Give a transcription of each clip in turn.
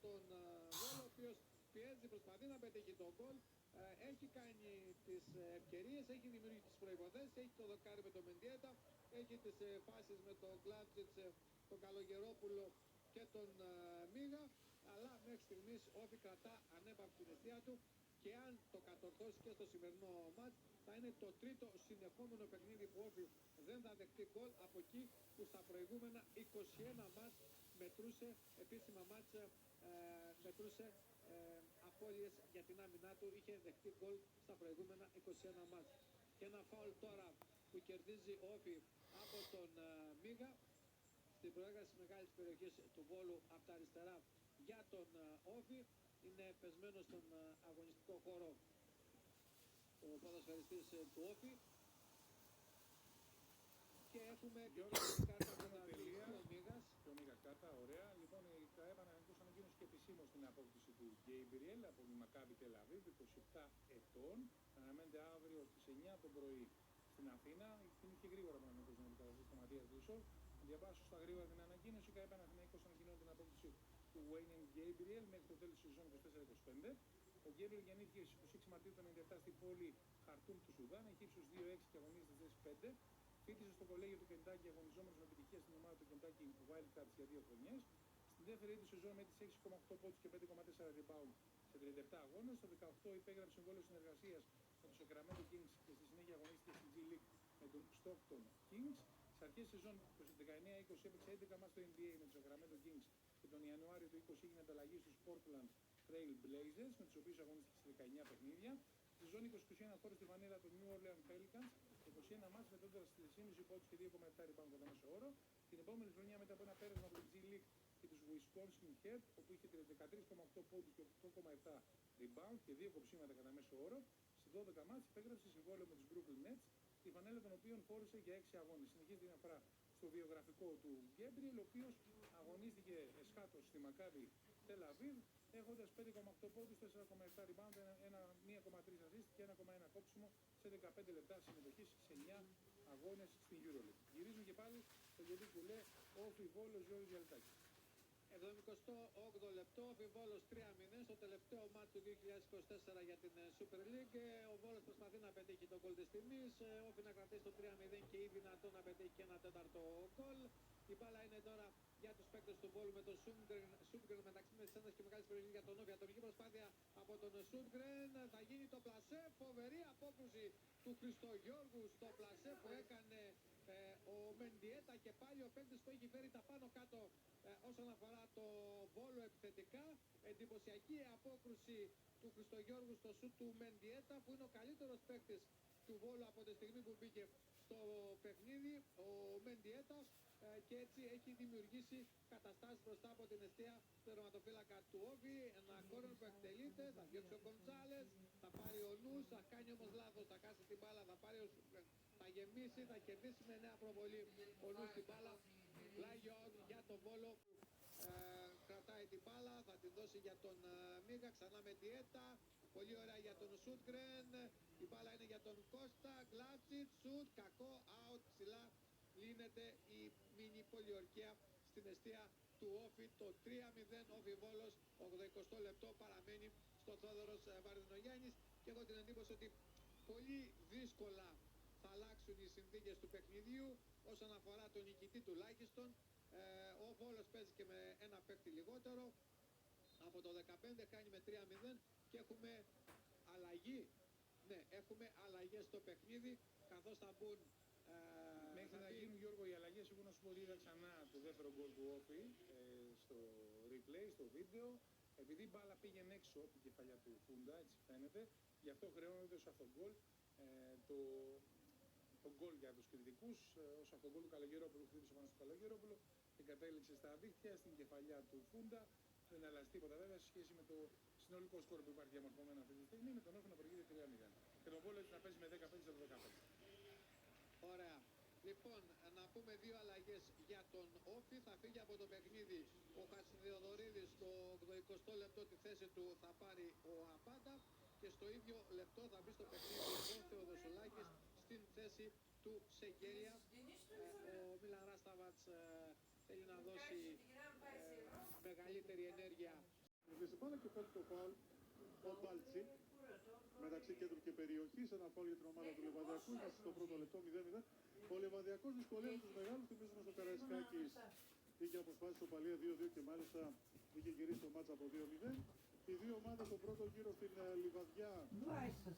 τον Βόλο, ο οποίος πιέζει, προσπαθεί να πετύχει τον γκολ. Έχει κάνει τις ευκαιρίες, έχει δημιουργήσει τις προϋποθέσεις, έχει το δοκάρι με τον Μεντιέτα, έχει τις φάσεις με τον Γκλάτσιτς, τον Καλογερόπουλο και τον Μίγα, αλλά μέχρι στιγμής Όφη κρατά ανέπαυτη την αιστεία του και αν το κατορθώσει και στο σημερινό μάτς θα είναι το τρίτο συνεχόμενο παιχνίδι που Όφη δεν θα δεχτεί γκολ από εκεί που στα προηγούμενα 21 μάτς μετρούσε επίσημα μάτς, μετρούσε απώλειες για την άμυνά του, είχε δεχτεί γκολ στα προηγούμενα 21 μάτς. Και ένα φάουλ τώρα που κερδίζει Όφη από τον Μίγα στην προέγραση μεγάλης περιοχής του Βόλου από τα αριστερά για τον Όφη. Είναι πεσμένο στον αγωνιστικό χώρο ο ποδοσφαιριστής του Όφη. Και έχουμε Γιώργο, κάρτα από τον Μίγας. Το Μίγας κάρτα, ωραία. Λοιπόν, η ΚΑΕΠ ανακοίνωσε και επισήμως την απόκτηση του Γκέιμπριελ από τη Μακάμπι Τελ Αβίβ, 27 ετών. Αναμένεται αύριο στις 9 το πρωί στην Αθήνα. Κινήθηκε γρήγορα από να αντικαταστήσει το Ματίας Ρίσο. Διαβάσω στα γρήγορα την ανακοίνωση. Η ΚΑΕΠ Παναθηναϊκός ανακοινώνει την απόκτηση του Βέινεν Γκέιμπριελ μέχρι το τέλος της σεζόν 24-25. Ο Γκέιμπριελ γεννήθηκε στις 26 Μαρτίου του 1997 στην πόλη Χαρτούμ του Σουδάν. Έχει ύψος 2,6 και αγωνίζεται στις 5. Φοιτησε στο κολέγιο του Κεντάκι, αγωνιζόμενος με επιτυχία στην ομάδα του Κεντάκι Wildcats για 2 χρονιές. Στην δεύτερη του σεζόν μέτρησε 6,8 πόντους και 5,4 rebound σε 37 αγώνες. Το 18 υπέγραψε συμβόλαιο συνεργασίας με τους Sacramento Kings και στη συνέχεια αγωνίστηκε στην G League με τον Stockton Kings. Στις αρχές της σεζόν 19-20 έπαιξε 11 μάτς στο NBA με τους Sacramento Kings και τον Ιανουάριο του 20 έγινε ανταλλαγή στους Portland Trail Blazers, με τους οποίους αγωνίστηκε σε 19 παιχνίδια. Στη σεζόν 2021 χώρες στη Βανίλα των New Orleans Pelicans, 21 μάτς μετρώντας στις 3,5 πόντους και 2,7 rebound κατά μέσο όρο. Την επόμενη χρονιά μετά από ένα πέρασμα από την G League και τους Wisconsin Head, όπου είχε 13,8 πόντους και 8,7 rebound και 2 κοψίματα κατά μέσο όρο, σε 12 μάτς υπέγραψε συμβόλαιο με τους Brooklyn Nets, τη φανέλα των οποίων φόρησε για 6 αγώνες. Συνεχίζει την αναφορά στο βιογραφικό του Γκέμπριελ, ο οποίος αγωνίστηκε εσχάτως στη Μακάμπι Τελ Αβίβ, έχοντας 5,8 πόντους, 4,7 rebound, 1,3 assist και 1,1 κόψιμο σε 15 λεπτά συμμετοχής σε 9 αγώνες στην EuroLeague. Γυρίζουμε και πάλι στο γιατί που λέει Όφη Βόλος Γιώργος Γιαλτάκη. 78 λεπτό, Όφη Βόλος 3-0 στο τελευταίο μάτι του 2024 για την Super League. Ο Βόλος προσπαθεί να πετύχει τον γκολ της τιμής, Όφη να κρατήσει το 3-0 και ή δυνατόν να πετύχει και ένα τέταρτο γκολ. Η μπάλα είναι τώρα για τους παίκτες του Βόλου με τον Σούντγκρεν μεταξύ Μεσένας και μεγάλης περιοχής για τον Όφη. Ατομική προσπάθεια από τον Σούντγκρεν, θα γίνει το πλασέ, φοβερή απόκρουση του Χριστογιώργου στο πλασέ που έκανε ο Μεντιέτα και πάλι ο παίκτης που έχει φέρει τα πάνω κάτω όσον αφορά το Βόλο επιθετικά. Εντυπωσιακή απόκρουση του Χριστογιώργου στο σουτ του Μεντιέτα, που είναι ο καλύτερος παίκτης του Βόλου από τη στιγμή που μπήκε στο παιχνίδι ο Μεντιέτα, και έτσι έχει δημιουργήσει καταστάσεις μπροστά από την αιστεία του τερματοφύλακα του Όφη. Ένα κόρνερ που εκτελείται, θα διώξει ο Γκοντσάλες, θα πάρει ο Νους, θα κάνει όμως λάθος, θα χάσει την μπάλα, θα πάρει ο Σούγκρεν, θα γεμίσει, θα κερδίσει με νέα προβολή ο Νους την μπάλα. Πλάγιο για τον Βόλο, κρατάει την μπάλα, θα την δώσει για τον Μίγα, ξανά με διέτα, πολύ ωραία για τον Σούντγκρεν, η μπάλα είναι για τον Κώστα, Γκλάτσιτ, σουτ, κακό, out, ψηλά. Λύνεται η μίνι πολιορκία στην αιστεία του Όφη. Το 3-0 Όφη Βόλος, 80 λεπτό παραμένει στο Θόδωρος Βαρδινογιάννης, και έχω την εντύπωση ότι πολύ δύσκολα θα αλλάξουν οι συνθήκες του παιχνιδιού όσον αφορά τον νικητή τουλάχιστον. Ο Βόλος παίζει και με ένα παίκτη λιγότερο από το 15, κάνει με 3-0 και έχουμε αλλαγή. Ναι, έχουμε αλλαγές στο παιχνίδι, καθώς θα μπουν μέχρι να γίνουν, Γιώργο, οι αλλαγές. Εγώ να σου πω ότι είδα ξανά το δεύτερο γκολ του Όφη στο replay, στο βίντεο. Επειδή η μπάλα πήγαινε έξω από την κεφαλιά του Φούντα, έτσι φαίνεται, γι' αυτό χρεώνεται ως αυτογκολ το γκολ για τους κριτικούς, ως αυτογκολ του Καλογερόπουλου. Χτύπησε πάνω στο Καλογερόπουλο και κατέληξε στα δίχτυα, στην κεφαλιά του Φούντα. Δεν αλλάζει τίποτα βέβαια σε σχέση με το συνολικό σκορ που υπάρχει διαμορφωμένο αυτή τη στιγμή, με τον Όφη να προηγείται 3-0 και τον Βόλο να παίζει με 15-15. Ωραία. Λοιπόν, να πούμε δύο αλλαγές για τον Όφη. Θα φύγει από το παιχνίδι ο Χατζηδεοδωρίδης, στο 80 λεπτό τη θέση του θα πάρει ο Απάντα, και στο ίδιο λεπτό θα μπει στο παιχνίδι ο Θεοδοσολάκης στην θέση του Σεγγέλια. Ο Μίλαν Ράσταβατς θέλει να δώσει μεγαλύτερη ενέργεια σε μπάλα και παίρνει το φάουλ ο Μπάλτσι μεταξύ κέντρου και περιοχής. Ένα φάουλ για την ομάδα του Λεβαδιακού. Είμαστε στο πρώτο λεπτό 0-0. Ο Λεβαδιακός δυσκολεύει τους μεγάλους. Θυμίζουμε στο Καραϊσκάκης είχε αποσπάσει στο παλία 2-2 και μάλιστα είχε γυρίσει το μάτσα από 2-0. Οι δύο ομάδες στον πρώτο γύρο στην Λιβαδιά είχαν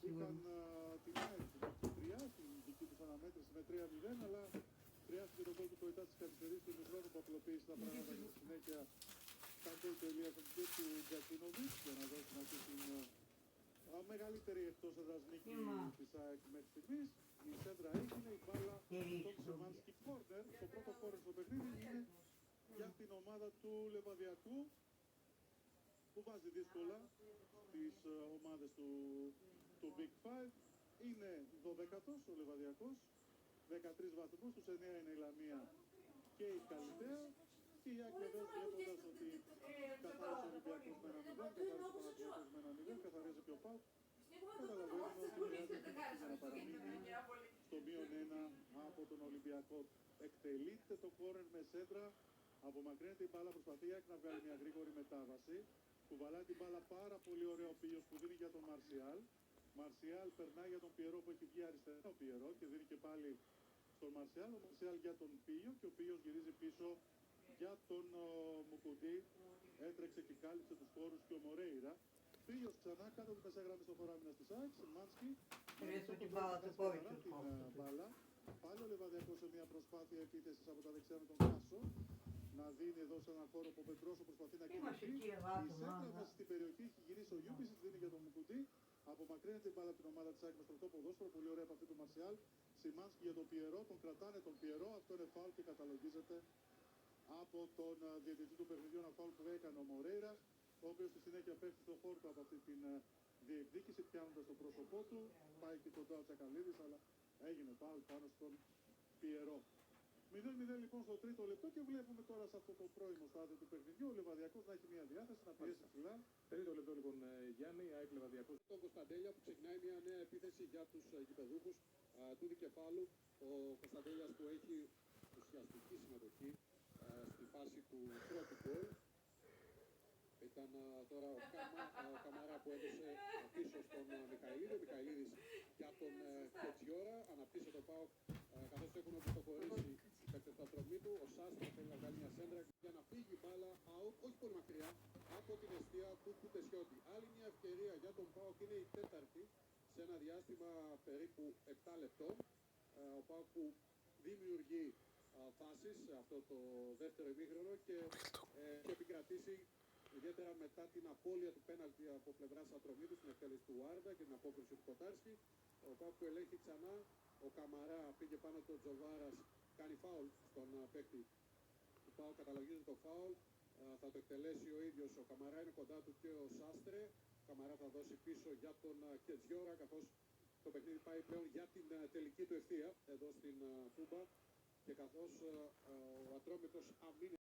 την ΑΕΚ στην Τριά, στην δική τους αναμέτρηση με 3-0, αλλά χρειάστηκε τον κόλ του Κοϊτά στις καθυστερήσεις του ημιχρόνου που απλοποίησε τα πράγματα και στη συνέχεια τα γκολ του Ελίασονγκέ του Γκατσίνοβιτς για να δώσει να πει την μεγαλύτερη εκτός έδρας νίκη της ΑΕΚ μέχρι στιγμής. Η σέντρα έγινε, η μπάλα στο Ξεμάνσκι κόρνερ. Το πρώτο κόρνερ στο παιχνίδι είναι για την ομάδα του Λεβαδιακού, που βάζει δύσκολα τις ομάδες του Big Five. Είναι 12ος ο Λεβαδιακός, 13 βαθμούς, τους 9 είναι η Λαμία και η Καλυθέα. Και η ΑΕΚ βεβαίως βλέποντας ότι καθάρισε ο Ολυμπιακός με 1-0, καθάρισε ο Παναθηναϊκός με 1-0, καθαρίζει και ο ΠΑΟΚ. Καταλαβαίνουμε ότι χρειάζεται για να παραμείνει στο μείον 1 από τον Ολυμπιακό. Εκτελείται το κόρνερ με σέντρα, απομακρύνεται η μπάλα, προσπαθεί η ΑΕΚ να βγάλει μια γρήγορη μετάβαση. Κουβαλάει την μπάλα πάρα πολύ ωραίο ο Πίος που δίνει για τον Μαρσιάλ. Μαρσιάλ περνάει για τον Πιερό που έχει βγει αριστερά ο Πιερό και δίνει και πάλι στον Μαρσιάλ. Ο Μαρσιάλ για τον Πίο και ο Πίος γυρίζει πίσω για τον Μουκουντή. Έτρεξε και κάλυψε τους χώρους και ο Μορέιρα. Πίος ξανά κάτω από τη μεσαία γραμμή στο χωράμινας της ΑΕΚ. Σιμάνσκι. Την μπάλα. Πάλι ο Λεβαδιακός σε μια προσπάθεια επίθεσης από τα δεξιά με τον Κάσο. Να δίνει εδώ σε έναν χώρο που ο Πετρόσο προσπαθεί να κινηθεί. Η σέντρα μέσα στην περιοχή έχει γυρίσει ο Γιούμπης, δίνει για τον Μουκουντή. Απομακρύνεται η μπάλα από την ομάδα της ΑΕΚ με στρωτό ποδόσφαιρο. Πολύ ωραία επαφή του Μαρσιάλ. Σιμάνσκι για τον Πιερό, τον κρατάνε τον Πιερό. Αυτό είναι φάουλ και καταλογίζεται από τον διαιτητή του παιχνιδιού. Ένα φάουλ που έκανε ο Μορέιρα, ο οποίος στη συνέχεια πέφτει στον χώρο του από αυτή την διεκδίκηση, πιάνοντας το πρόσωπό του. Πάει και κοντά ο Τσακαλίδης, αλλά έγινε φάουλ πάνω στον Πιερό. 0-0 λοιπόν στο τρίτο λεπτό και βλέπουμε τώρα σε αυτό το πρώιμο στάδιο του παιχνιδιού ο Λεβαδιακός να έχει μια διάθεση να πιέσει ψηλά. Τρίτο λεπτό λοιπόν Γιάννη, ΑΕΚ Λεβαδιακός. Τον Κωνσταντέλια που ξεκινάει μια νέα επίθεση για τους γηπεδούχους του δικεφάλου. Ο Κωνσταντέλιας που έχει ουσιαστική συμμετοχή στη φάση του πρώτου γκολ. Ήταν τώρα ο Καμαρά που έδωσε πίσω στον Μικαηλίδη. Ο Μικαηλίδης για τον Κετσιόρα. Αναπτύσσει το ΠΑΟΚ καθώς έχουν οπισθοχωρήσει οι παίκτες του ατρωμί του. Ο Σάστρα θέλει να κάνει μια σέντρα για να φύγει η μπάλα out, όχι πολύ μακριά, από την αιστεία του Κουτεσιώτη. Άλλη μια ευκαιρία για τον ΠΑΟΚ, είναι η τέταρτη σε ένα διάστημα περίπου 7 λεπτών. Ο ΠΑΟΚ που δημιουργεί φάσεις σε αυτό το δεύτερο ημίχρονο και έχει επικρατήσει ιδιαίτερα μετά την απώλεια του πέναλτι από πλευράς Ατρομήτου στην εκτέλεση του Άρντα και την απόκριση του Κοτάρσκι. Ο ΠΑΟΚ που ελέγχει ξανά, ο Καμαρά πήγε πάνω του Τζοβάρας, κάνει φάουλ στον παίκτη του ΠΑΟΚ, καταλογίζει το φάουλ, θα το εκτελέσει ο ίδιος ο Καμαρά, είναι κοντά του και ο Σάστρε. Ο Καμαρά θα δώσει πίσω για τον Κετζιόρα, καθώς το παιχνίδι πάει πλέον για την τελική του ευθεία εδώ στην Τούμπα και καθώς ο Ατρόμητος αμήνει